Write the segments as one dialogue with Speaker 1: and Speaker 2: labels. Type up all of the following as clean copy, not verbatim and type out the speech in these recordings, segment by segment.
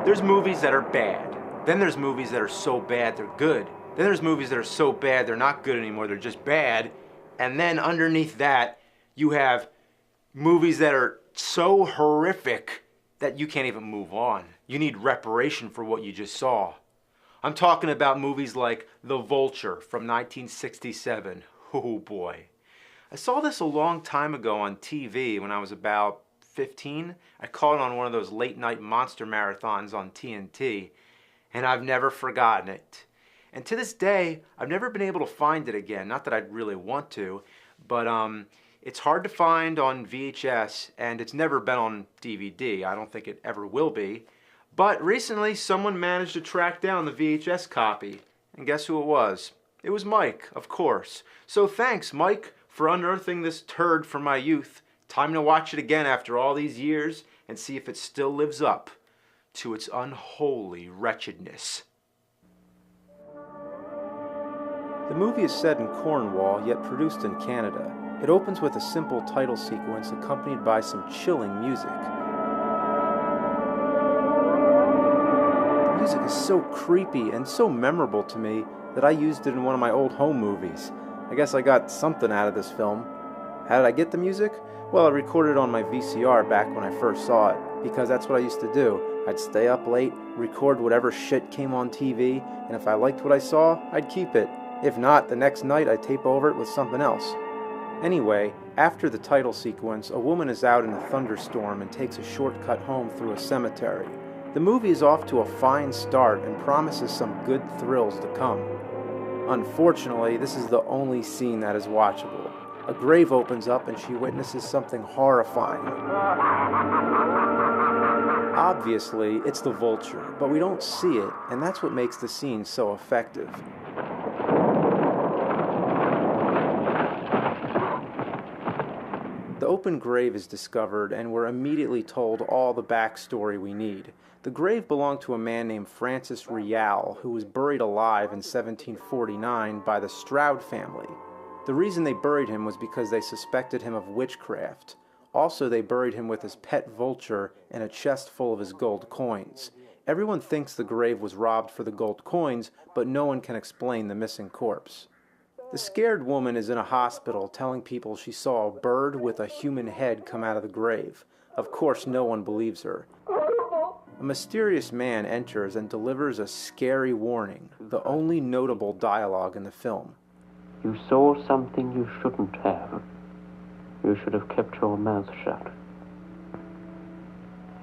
Speaker 1: There's movies that are bad. Then there's movies that are so bad they're good. Then there's movies that are so bad they're not good anymore, they're just bad. And then underneath that, you have movies that are so horrific that you can't even move on. You need reparation for what you just saw. I'm talking about movies like The Vulture from 1967. Oh boy. I saw this a long time ago on TV when I was about 15. I caught it on one of those late night monster marathons on TNT, and I've never forgotten it. And to this day, I've never been able to find it again. Not that I'd really want to, but it's hard to find on VHS, and it's never been on DVD. I don't think it ever will be. But recently, someone managed to track down the VHS copy. And guess who it was? It was Mike, of course. So thanks, Mike, for unearthing this turd from my youth. Time to watch it again after all these years and see if it still lives up to its unholy wretchedness. The movie is set in Cornwall, yet produced in Canada. It opens with a simple title sequence accompanied by some chilling music. The music is so creepy and so memorable to me that I used it in one of my old home movies. I guess I got something out of this film. How did I get the music? Well, I recorded it on my VCR back when I first saw it, because that's what I used to do. I'd stay up late, record whatever shit came on TV, and if I liked what I saw, I'd keep it. If not, the next night I'd tape over it with something else. Anyway, after the title sequence, a woman is out in a thunderstorm and takes a shortcut home through a cemetery. The movie is off to a fine start and promises some good thrills to come. Unfortunately, this is the only scene that is watchable. A grave opens up and she witnesses something horrifying. Obviously, it's the Vulture, but we don't see it, and that's what makes the scene so effective. The open grave is discovered, and we're immediately told all the backstory we need. The grave belonged to a man named Francis Rial, who was buried alive in 1749 by the Stroud family. The reason they buried him was because they suspected him of witchcraft. Also, they buried him with his pet Vulture and a chest full of his gold coins. Everyone thinks the grave was robbed for the gold coins, but no one can explain the missing corpse. The scared woman is in a hospital telling people she saw a bird with a human head come out of the grave. Of course, no one believes her. A mysterious man enters and delivers a scary warning, the only notable dialogue in the film.
Speaker 2: You saw something you shouldn't have. You should have kept your mouth shut.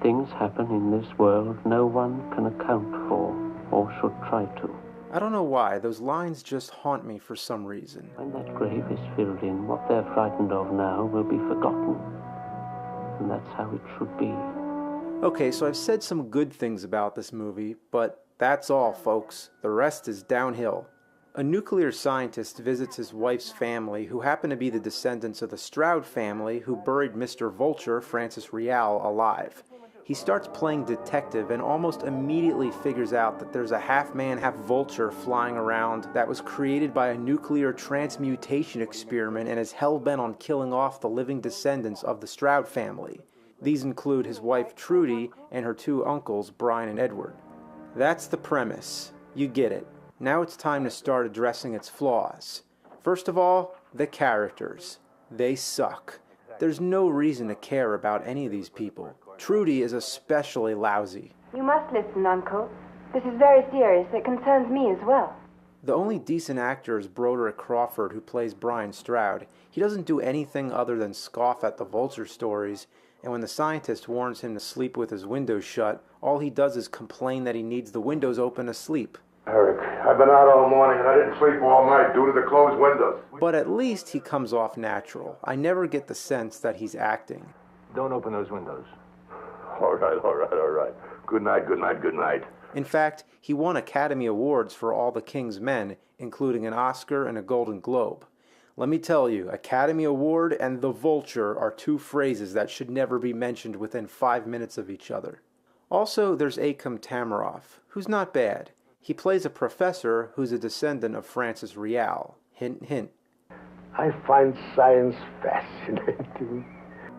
Speaker 2: Things happen in this world no one can account for or should try to.
Speaker 1: I don't know why, those lines just haunt me for some reason.
Speaker 2: When that grave is filled in, what they're frightened of now will be forgotten. And that's how it should be.
Speaker 1: Okay, so I've said some good things about this movie, but that's all, folks. The rest is downhill. A nuclear scientist visits his wife's family, who happen to be the descendants of the Stroud family who buried Mr. Vulture, Francis Rial, alive. He starts playing detective and almost immediately figures out that there's a half-man, half-vulture flying around that was created by a nuclear transmutation experiment and is hell-bent on killing off the living descendants of the Stroud family. These include his wife Trudy and her two uncles, Brian and Edward. That's the premise. You get it. Now it's time to start addressing its flaws. First of all, the characters. They suck. There's no reason to care about any of these people. Trudy is especially lousy.
Speaker 3: You must listen, Uncle. This is very serious. It concerns me as well.
Speaker 1: The only decent actor is Broderick Crawford, who plays Brian Stroud. He doesn't do anything other than scoff at the Vulture stories, and when the scientist warns him to sleep with his windows shut, all he does is complain that he needs the windows open to sleep.
Speaker 4: Eric, I've been out all morning and I didn't sleep all night due to the closed windows.
Speaker 1: But at least he comes off natural. I never get the sense that he's acting.
Speaker 5: Don't open those windows.
Speaker 4: All right. Good night.
Speaker 1: In fact, he won Academy Awards for All the King's Men, including an Oscar and a Golden Globe. Let me tell you, Academy Award and The Vulture are two phrases that should never be mentioned within 5 minutes of each other. Also, there's Akam Tamaroff, who's not bad. He plays a professor who's a descendant of Francis Rial. Hint, hint.
Speaker 4: I find science fascinating.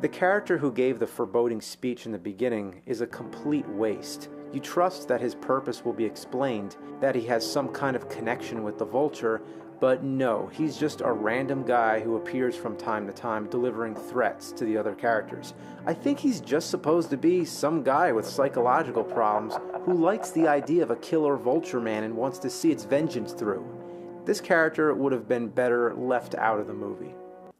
Speaker 1: The character who gave the foreboding speech in the beginning is a complete waste. You trust that his purpose will be explained, that he has some kind of connection with the Vulture, but no, he's just a random guy who appears from time to time delivering threats to the other characters. I think he's just supposed to be some guy with psychological problems who likes the idea of a killer Vulture man and wants to see its vengeance through. This character would have been better left out of the movie.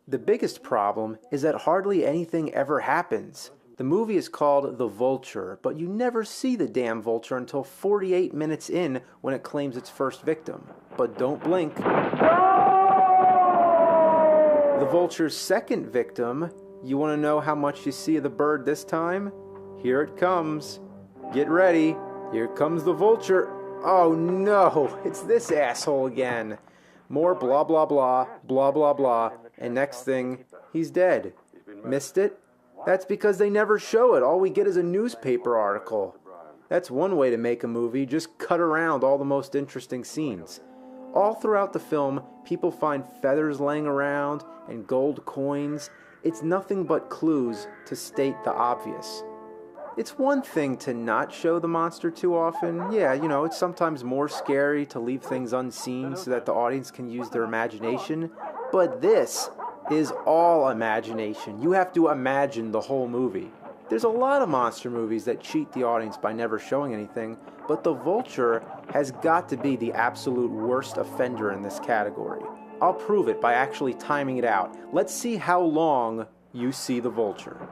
Speaker 1: The biggest problem is that hardly anything ever happens. The movie is called The Vulture, but you never see the damn vulture until 48 minutes in when it claims its first victim. But don't blink. The vulture's second victim, you want to know how much you see of the bird this time? Here it comes. Get ready. Here comes the vulture. Oh no, it's this asshole again. More blah blah blah, blah blah blah, and next thing, he's dead. Missed it? That's because they never show it. All we get is a newspaper article. That's one way to make a movie, just cut around all the most interesting scenes. All throughout the film, people find feathers laying around and gold coins. It's nothing but clues to state the obvious. It's one thing to not show the monster too often. Yeah, you know, it's sometimes more scary to leave things unseen so that the audience can use their imagination. But this is all imagination. You have to imagine the whole movie. There's a lot of monster movies that cheat the audience by never showing anything, but The Vulture has got to be the absolute worst offender in this category. I'll prove it by actually timing it out. Let's see how long you see The Vulture.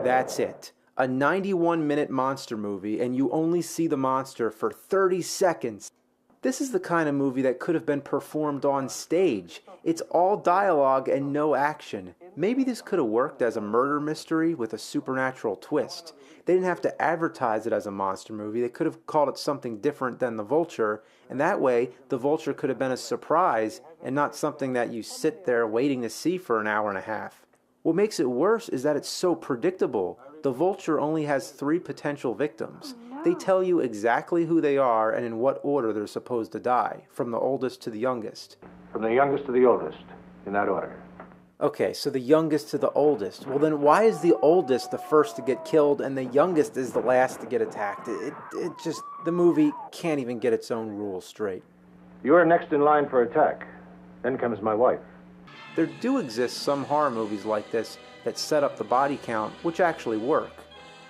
Speaker 1: That's it. A 91-minute monster movie, and you only see the monster for 30 seconds. This is the kind of movie that could have been performed on stage. It's all dialogue and no action. Maybe this could have worked as a murder mystery with a supernatural twist. They didn't have to advertise it as a monster movie. They could have called it something different than The Vulture, and that way, The Vulture could have been a surprise and not something that you sit there waiting to see for an hour and a half. What makes it worse is that it's so predictable. The Vulture only has 3 potential victims. They tell you exactly who they are and in what order they're supposed to die, from the oldest to the youngest.
Speaker 5: From the youngest to the oldest, in that order.
Speaker 1: Okay, so the youngest to the oldest. Well then why is the oldest the first to get killed and the youngest is the last to get attacked? It just, the movie can't even get its own rules straight.
Speaker 5: You are next in line for attack. Then comes my wife.
Speaker 1: There do exist some horror movies like this that set up the body count, which actually work.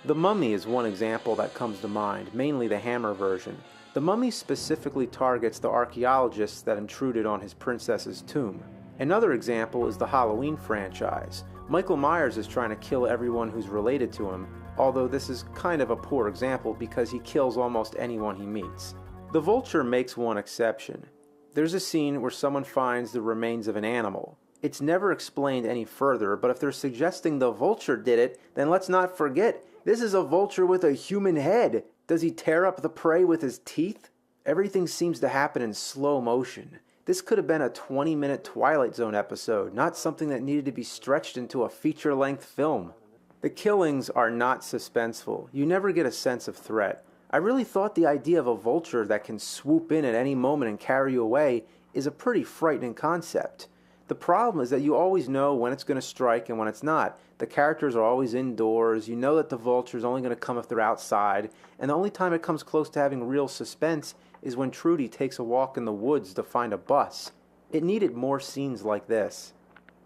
Speaker 1: The Mummy is one example that comes to mind, mainly the Hammer version. The Mummy specifically targets the archaeologists that intruded on his princess's tomb. Another example is the Halloween franchise. Michael Myers is trying to kill everyone who's related to him, although this is kind of a poor example because he kills almost anyone he meets. The Vulture makes one exception. There's a scene where someone finds the remains of an animal. It's never explained any further, but if they're suggesting the Vulture did it, then let's not forget, this is a vulture with a human head. Does he tear up the prey with his teeth? Everything seems to happen in slow motion. This could have been a 20-minute Twilight Zone episode, not something that needed to be stretched into a feature-length film. The killings are not suspenseful. You never get a sense of threat. I really thought the idea of a vulture that can swoop in at any moment and carry you away is a pretty frightening concept. The problem is that you always know when it's going to strike and when it's not. The characters are always indoors, you know that the vulture is only going to come if they're outside, and the only time it comes close to having real suspense is when Trudy takes a walk in the woods to find a bus. It needed more scenes like this.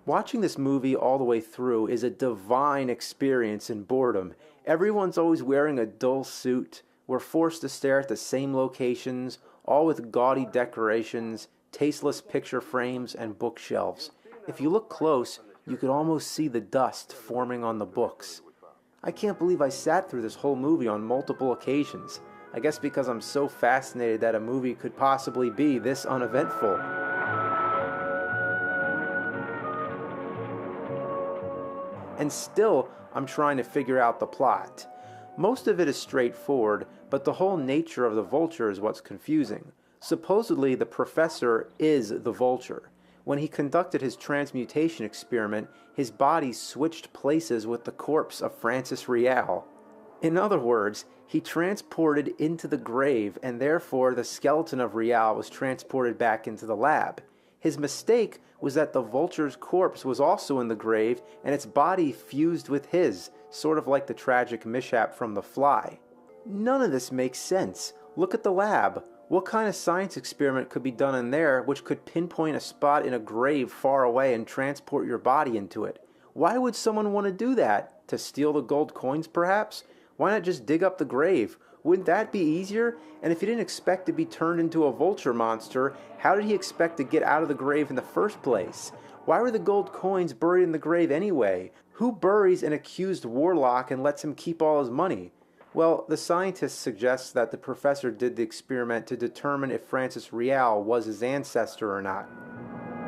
Speaker 1: Watching this movie all the way through is a divine experience in boredom. Everyone's always wearing a dull suit. We're forced to stare at the same locations, all with gaudy decorations, tasteless picture frames, and bookshelves. If you look close, you could almost see the dust forming on the books. I can't believe I sat through this whole movie on multiple occasions. I guess because I'm so fascinated that a movie could possibly be this uneventful. And still, I'm trying to figure out the plot. Most of it is straightforward, but the whole nature of the Vulture is what's confusing. Supposedly, the professor is the Vulture. When he conducted his transmutation experiment, his body switched places with the corpse of Francis Rial. In other words, he transported into the grave, and therefore the skeleton of Rial was transported back into the lab. His mistake was that the Vulture's corpse was also in the grave, and its body fused with his, sort of like the tragic mishap from The Fly. None of this makes sense. Look at the lab. What kind of science experiment could be done in there which could pinpoint a spot in a grave far away and transport your body into it? Why would someone want to do that? To steal the gold coins, perhaps? Why not just dig up the grave? Wouldn't that be easier? And if he didn't expect to be turned into a vulture monster, how did he expect to get out of the grave in the first place? Why were the gold coins buried in the grave anyway? Who buries an accused warlock and lets him keep all his money? Well, the scientist suggests that the professor did the experiment to determine if Francis Rial was his ancestor or not.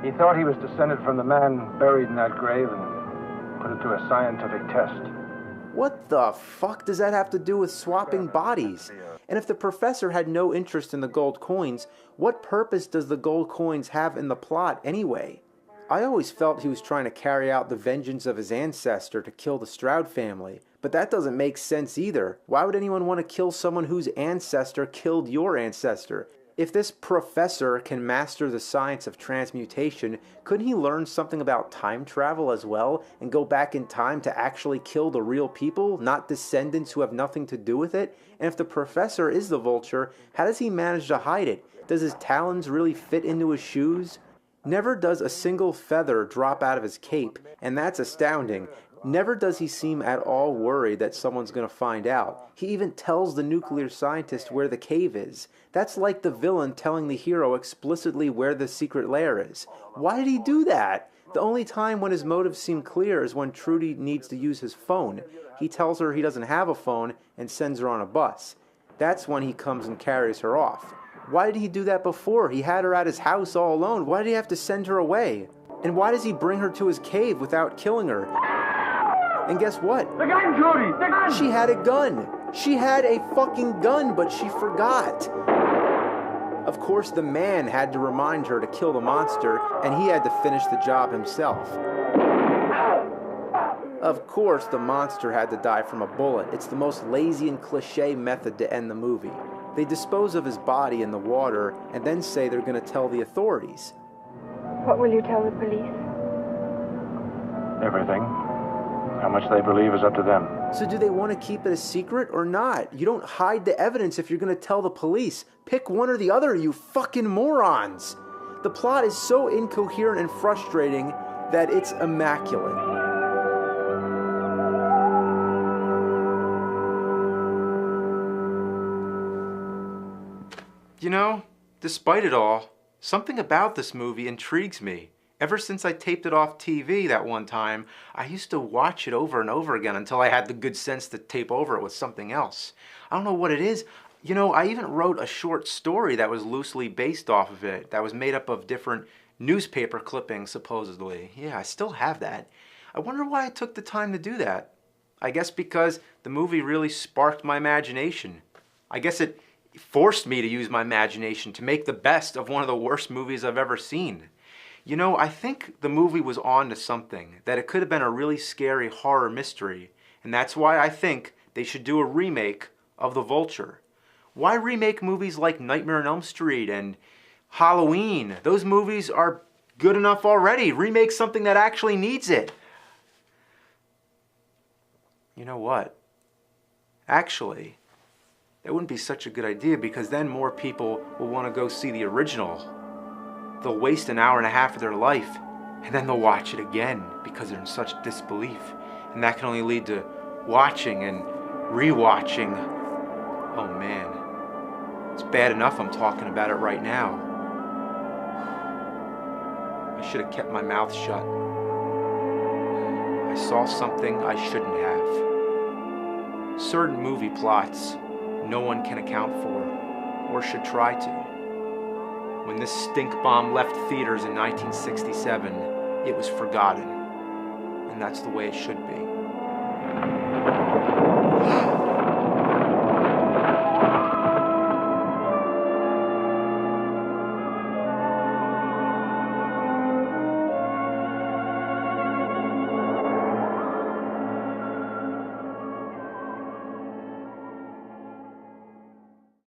Speaker 5: He thought he was descended from the man buried in that grave and put it to a scientific test.
Speaker 1: What the fuck does that have to do with swapping bodies? And if the professor had no interest in the gold coins, what purpose does the gold coins have in the plot anyway? I always felt he was trying to carry out the vengeance of his ancestor to kill the Stroud family, but that doesn't make sense either. Why would anyone want to kill someone whose ancestor killed your ancestor? If this professor can master the science of transmutation, couldn't he learn something about time travel as well and go back in time to actually kill the real people, not descendants who have nothing to do with it? And if the professor is the Vulture, how does he manage to hide it? Does his talons really fit into his shoes? Never does a single feather drop out of his cape, and that's astounding. Never does he seem at all worried that someone's going to find out. He even tells the nuclear scientist where the cave is. That's like the villain telling the hero explicitly where the secret lair is. Why did he do that? The only time when his motives seem clear is when Trudy needs to use his phone. He tells her he doesn't have a phone and sends her on a bus. That's when he comes and carries her off. Why did he do that before? He had her at his house all alone. Why did he have to send her away? And why does he bring her to his cave without killing her? And guess what?
Speaker 4: The gun, Judy! The gun!
Speaker 1: She had a gun. She had a fucking gun, but she forgot. Of course, the man had to remind her to kill the monster, and he had to finish the job himself. Of course, the monster had to die from a bullet. It's the most lazy and cliché method to end the movie. They dispose of his body in the water, and then say they're going to tell the authorities.
Speaker 3: What will you tell the police?
Speaker 5: Everything. How much they believe is up to them.
Speaker 1: So do they want to keep it a secret or not? You don't hide the evidence if you're going to tell the police. Pick one or the other, you fucking morons. The plot is so incoherent and frustrating that it's immaculate. You know, despite it all, something about this movie intrigues me. Ever since I taped it off TV that one time, I used to watch it over and over again until I had the good sense to tape over it with something else. I don't know what it is. You know, I even wrote a short story that was loosely based off of it, that was made up of different newspaper clippings, supposedly. Yeah, I still have that. I wonder why I took the time to do that. I guess because the movie really sparked my imagination. I guess it forced me to use my imagination to make the best of one of the worst movies I've ever seen. You know, I think the movie was on to something, that it could have been a really scary horror mystery, and that's why I think they should do a remake of The Vulture. Why remake movies like Nightmare on Elm Street and Halloween? Those movies are good enough already. Remake something that actually needs it. You know what? Actually, that wouldn't be such a good idea, because then more people will want to go see the original. They'll waste an hour and a half of their life, and then they'll watch it again because they're in such disbelief. And that can only lead to watching and rewatching. Oh man, it's bad enough I'm talking about it right now. I should have kept my mouth shut. I saw something I shouldn't have. Certain movie plots no one can account for, or should try to. When this stink bomb left theaters in 1967, it was forgotten. And that's the way it should be.